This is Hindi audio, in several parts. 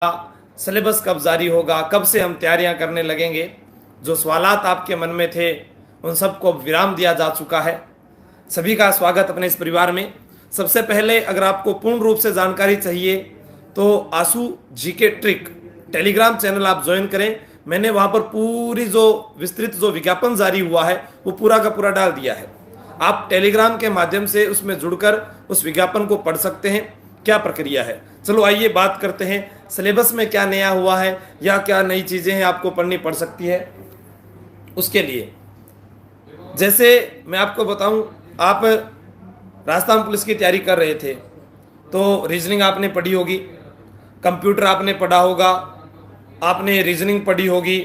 सिलेबस कब जारी होगा, कब से हम तैयारियां करने लगेंगे। जो सवालात आपके मन में थे उन सबको अब विराम दिया जा चुका है। सभी का स्वागत अपने इस परिवार में। सबसे पहले अगर आपको पूर्ण रूप से जानकारी चाहिए तो आंसू जीके ट्रिक टेलीग्राम चैनल आप ज्वाइन करें। मैंने वहां पर पूरी जो विस्तृत जो विज्ञापन जारी हुआ है वो पूरा का पूरा डाल दिया है। आप टेलीग्राम के माध्यम से उसमें जुड़कर उस विज्ञापन को पढ़ सकते हैं। क्या प्रक्रिया है, चलो आइए बात करते हैं। सिलेबस में क्या नया हुआ है या क्या नई चीजें हैं आपको पढ़नी पड़ सकती है। उसके लिए जैसे मैं आपको बताऊं, आप राजस्थान पुलिस की तैयारी कर रहे थे तो रीजनिंग आपने पढ़ी होगी, कंप्यूटर आपने पढ़ा होगा, आपने रीजनिंग पढ़ी होगी,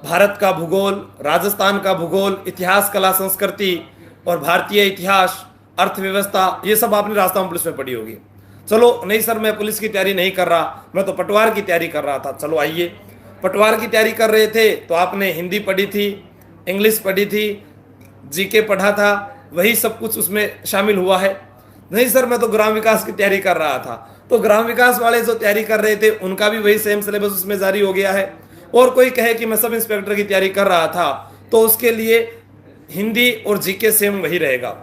भारत का भूगोल, राजस्थान का भूगोल, इतिहास, कला, संस्कृति और भारतीय इतिहास, अर्थव्यवस्था, ये सब आपने राजस्थान पुलिस में पढ़ी होगी। चलो नहीं सर मैं पुलिस की तैयारी नहीं कर रहा, मैं तो पटवार की तैयारी कर रहा था। चलो आइए, पटवार की तैयारी कर रहे थे तो आपने हिंदी पढ़ी थी, इंग्लिश पढ़ी थी, जीके पढ़ा था, वही सब कुछ उसमें शामिल हुआ है। नहीं सर मैं तो ग्राम विकास की तैयारी कर रहा था, तो ग्राम विकास वाले जो तैयारी कर रहे थे उनका भी वही सेम सिलेबस उसमें जारी हो गया है। और कोई कहे कि मैं सब इंस्पेक्टर की तैयारी कर रहा था तो उसके लिए हिंदी और जीके सेम वही रहेगा।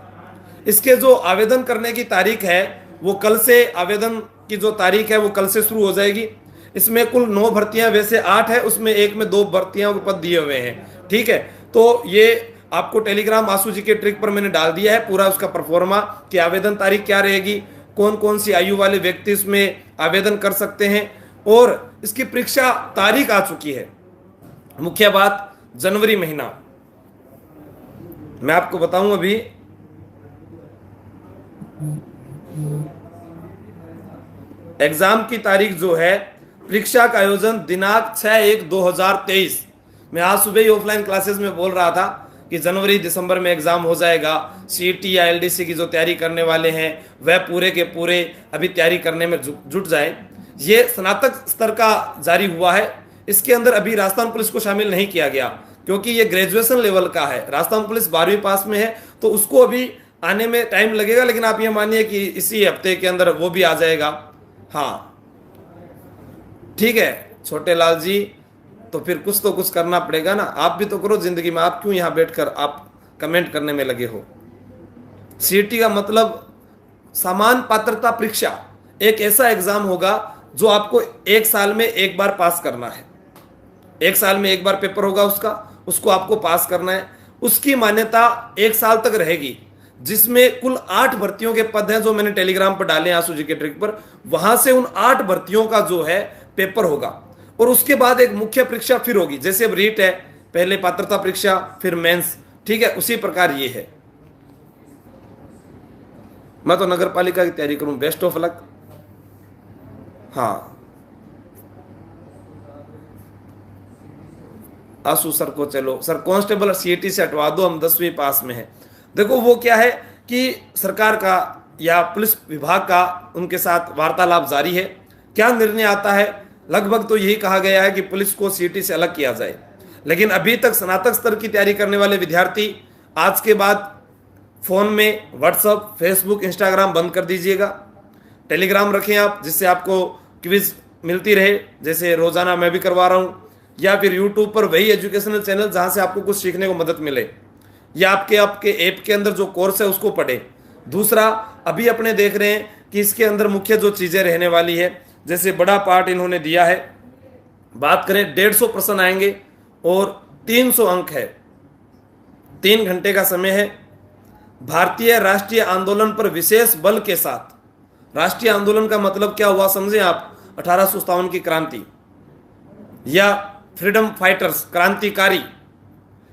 इसके जो आवेदन करने की तारीख है वो कल से, आवेदन की जो तारीख है वो कल से शुरू हो जाएगी। इसमें कुल 9 भर्तियां, वैसे 8 है, उसमें एक में 2 भर्तियों के पद दिए हुए हैं। ठीक है, तो ये आपको टेलीग्राम आंसू जी के ट्रिक पर मैंने डाल दिया है पूरा उसका परफॉर्मा कि आवेदन तारीख क्या रहेगी, कौन कौन सी आयु वाले व्यक्ति इसमें आवेदन कर सकते हैं, और इसकी परीक्षा तारीख आ चुकी है। मुख्य बात, जनवरी महीना, मैं आपको बताऊं अभी एग्जाम की तारीख जो है, परीक्षा का आयोजन दिनांक 6/1/2023। मैं आज सुबह ही ऑफलाइन क्लासेस में बोल रहा था कि जनवरी दिसंबर में एग्जाम हो जाएगा। सीईटी या एलडीसी की जो तैयारी करने वाले हैं वह पूरे के पूरे अभी तैयारी करने में जुट जाए। ये स्नातक स्तर का जारी हुआ है, इसके अंदर अभी राजस्थान पुलिस को शामिल नहीं किया गया क्योंकि ये ग्रेजुएशन लेवल का है। राजस्थान पुलिस 12वीं पास में है तो उसको अभी आने में टाइम लगेगा, लेकिन आप ये मानिए कि इसी हफ्ते के अंदर वो भी आ जाएगा। हाँ ठीक है छोटे लाल जी, तो फिर कुछ तो कुछ करना पड़ेगा ना, आप भी तो करो जिंदगी में। आप क्यों यहाँ बैठकर आप कमेंट करने में लगे हो। सीईटी का मतलब समान पात्रता परीक्षा, एक ऐसा एग्जाम होगा जो आपको 1 साल में एक बार पास करना है। 1 साल में एक बार पेपर होगा उसको आपको पास करना है। उसकी मान्यता 1 साल तक रहेगी, जिसमें कुल 8 भर्तियों के पद हैं जो मैंने टेलीग्राम पर डाले आंसू जी के ट्रिक पर। वहां से उन 8 भर्तियों का जो है पेपर होगा और उसके बाद एक मुख्य परीक्षा फिर होगी। जैसे अब रीट है, पहले पात्रता परीक्षा फिर मेंस, ठीक है, उसी प्रकार ये है। मैं तो नगर पालिका की तैयारी करूं, बेस्ट ऑफ लक। हाँ आंसू सर को, चलो सर कांस्टेबल सीईटी से हटवा दो, हम 10वीं पास में है। देखो वो क्या है कि सरकार का या पुलिस विभाग का उनके साथ वार्तालाप जारी है। क्या निर्णय आता है, लगभग तो यही कहा गया है कि पुलिस को सीईटी से अलग किया जाए। लेकिन अभी तक स्नातक स्तर की तैयारी करने वाले विद्यार्थी आज के बाद फोन में व्हाट्सएप, फेसबुक, इंस्टाग्राम बंद कर दीजिएगा। टेलीग्राम रखें आप, जिससे आपको क्विज मिलती रहे, जैसे रोजाना मैं भी करवा रहा हूं, या फिर यूट्यूब पर वही एजुकेशनल चैनल जहां से आपको कुछ सीखने को मदद मिले, या आपके ऐप के अंदर जो कोर्स है उसको पढ़े। दूसरा, अभी अपने देख रहे हैं कि इसके अंदर मुख्य जो चीजें रहने वाली है, जैसे बड़ा पार्ट इन्होंने दिया है, बात करें 150 प्रश्न आएंगे और 300 अंक है, 3 घंटे का समय है। भारतीय राष्ट्रीय आंदोलन पर विशेष बल के साथ, राष्ट्रीय आंदोलन का मतलब क्या हुआ समझे आप, 1857 की क्रांति या फ्रीडम फाइटर्स, क्रांतिकारी,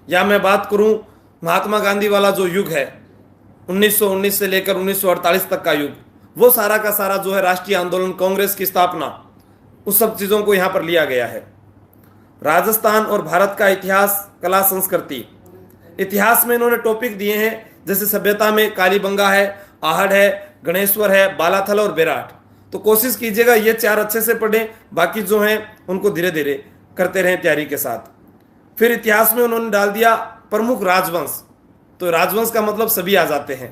या मैं बात करूं महात्मा गांधी वाला जो युग है 1919 से लेकर 1948 तक का युग, वो सारा का सारा जो है राष्ट्रीय आंदोलन, कांग्रेस की स्थापना, उस सब चीजों को यहां पर लिया गया है। राजस्थान और भारत का इतिहास, कला, संस्कृति, इतिहास में इन्होंने टॉपिक दिए हैं, जैसे सभ्यता में कालीबंगा है, आहड़ है, गणेश्वर है, बालाथल और बेराट। तो कोशिश कीजिएगा ये 4 अच्छे से पढ़ें, बाकी जो हैं उनको धीरे धीरे करते रहें तैयारी के साथ। फिर इतिहास में उन्होंने डाल दिया प्रमुख राजवंश, तो राजवंश का मतलब सभी आ जाते हैं।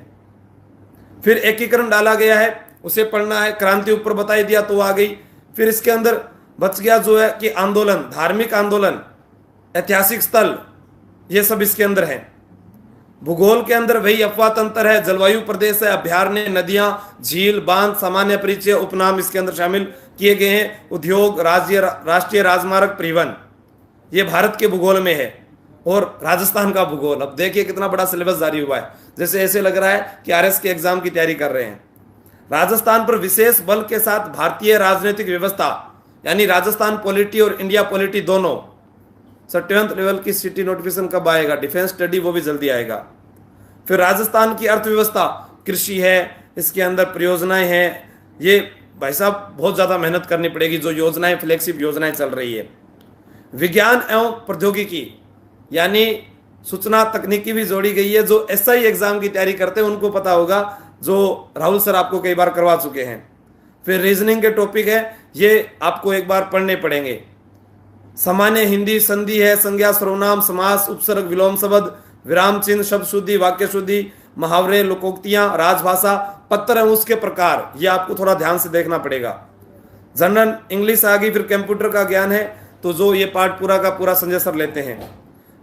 फिर एकीकरण डाला गया है, उसे पढ़ना है। क्रांति ऊपर बताई दिया तो आ गई। फिर इसके अंदर बच गया जो है कि आंदोलन, धार्मिक आंदोलन, ऐतिहासिक स्थल, ये सब इसके अंदर है। भूगोल के अंदर वही अफवाह तंत्र है, जलवायु प्रदेश है, अभ्यारण्य, नदियां, झील, बांध, सामान्य परिचय, उपनाम इसके अंदर शामिल किए गए हैं। उद्योग, राज्य, राष्ट्रीय राजमार्ग, परिवहन, ये भारत के भूगोल में है। और राजस्थान का भूगोल, अब देखिए कितना बड़ा सिलेबस जारी हुआ है, जैसे ऐसे लग रहा है कि आरएस के एग्जाम की तैयारी कर रहे हैं। राजस्थान पर विशेष बल के साथ भारतीय राजनीतिक व्यवस्था, यानी राजस्थान पॉलिटी और इंडिया पॉलिटी दोनों। 7th लेवल की सिटी नोटिफिकेशन कब आएगा? डिफेंस स्टडी, वो भी जल्दी आएगा। फिर राजस्थान की अर्थव्यवस्था, कृषि है, इसके अंदर परियोजनाएं हैं। ये भाई साहब बहुत ज़्यादा मेहनत करनी पड़ेगी, जो योजनाएं, फ्लैगशिप योजनाएं चल रही है। विज्ञान एवं प्रौद्योगिकी, यानी सूचना तकनीकी भी जोड़ी गई है। जो एसआई एग्जाम की तैयारी करते हैं उनको पता होगा, जो राहुल सर आपको कई बार करवा चुके हैं। फिर रीजनिंग के टॉपिक है, ये आपको एक बार पढ़ने पड़ेंगे। सामान्य हिंदी, संधि है, संज्ञा, सर्वनाम, समास, उपसर्ग, विलोम शब्द, विराम चिन्ह, शब्द शुद्धि, वाक्य शुद्धि, मुहावरे, लोकोक्तियां, राजभाषा, पत्र एवं उसके प्रकार, ये आपको थोड़ा ध्यान से देखना पड़ेगा। जनरल इंग्लिश आ गई। फिर कंप्यूटर का ज्ञान है, तो जो ये पार्ट पूरा का पूरा संजय सर लेते हैं।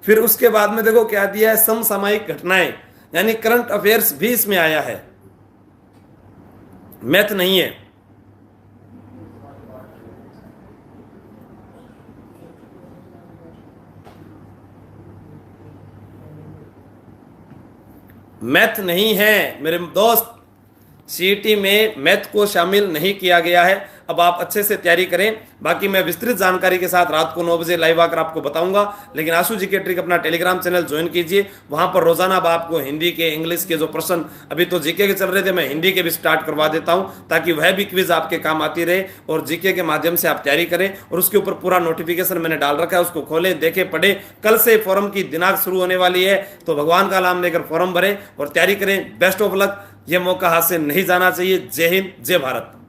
फिर उसके बाद में देखो क्या दिया है, समसामयिक घटनाएं, यानी करंट अफेयर्स भी इसमें आया है, मैथ नहीं है। मैथ नहीं है मेरे दोस्त, सीईटी में मैथ को शामिल नहीं किया गया है। अब आप अच्छे से तैयारी करें, बाकी मैं विस्तृत जानकारी के साथ रात को 9 बजे लाइव आकर आपको बताऊंगा। लेकिन आशु जी के ट्रिक अपना टेलीग्राम चैनल ज्वाइन कीजिए, वहां पर रोजाना अब आपको हिंदी के, इंग्लिश के जो प्रश्न, अभी तो जीके के चल रहे थे, मैं हिंदी के भी स्टार्ट करवा देता हूं, ताकि वह भी क्विज आपके काम आती रहे और जीके के माध्यम से आप तैयारी करें। और उसके ऊपर पूरा नोटिफिकेशन मैंने डाल रखा है, उसको खोलें, देखें, पढ़े। कल से फॉर्म की दिनांक शुरू होने वाली है, तो भगवान का नाम लेकर फॉर्म भरें और तैयारी करें। Best of luck. यह मौका हाथ से नहीं जाना चाहिए। जय हिंद, जय भारत।